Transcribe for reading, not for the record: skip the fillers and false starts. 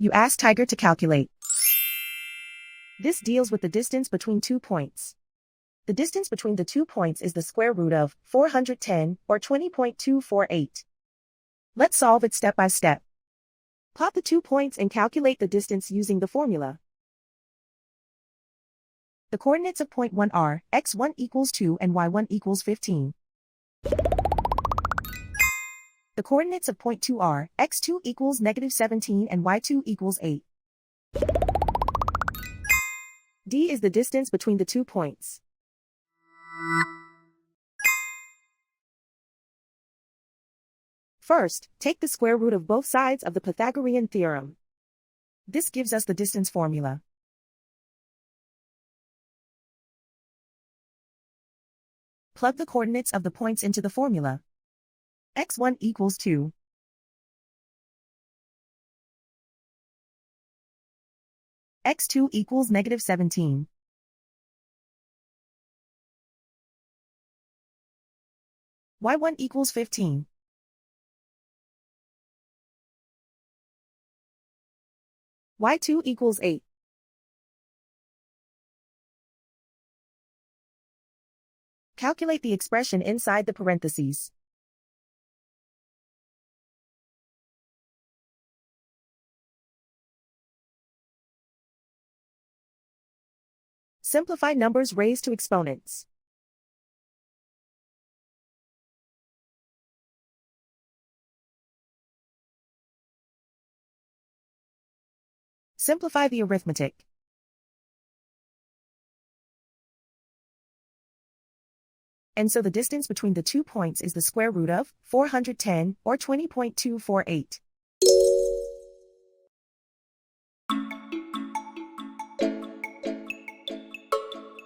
You ask Tiger to calculate. This deals with the distance between 2 points. The distance between the 2 points is the square root of 410, or 20.248. Let's solve it step by step. Plot the 2 points and calculate the distance using the formula. The coordinates of point 1 are x1 equals 2 and y1 equals 15. The coordinates of point 2 are x2 equals -17 and y2 equals 8. D is the distance between the 2 points. First, take the square root of both sides of the Pythagorean theorem. This gives us the distance formula. Plug the coordinates of the points into the formula. x1 equals 2. x2 equals -17. y1 equals 15. y2 equals 8. Calculate the expression inside the parentheses. Simplify numbers raised to exponents. Simplify the arithmetic. And so the distance between the 2 points is the square root of 410, or 20.248.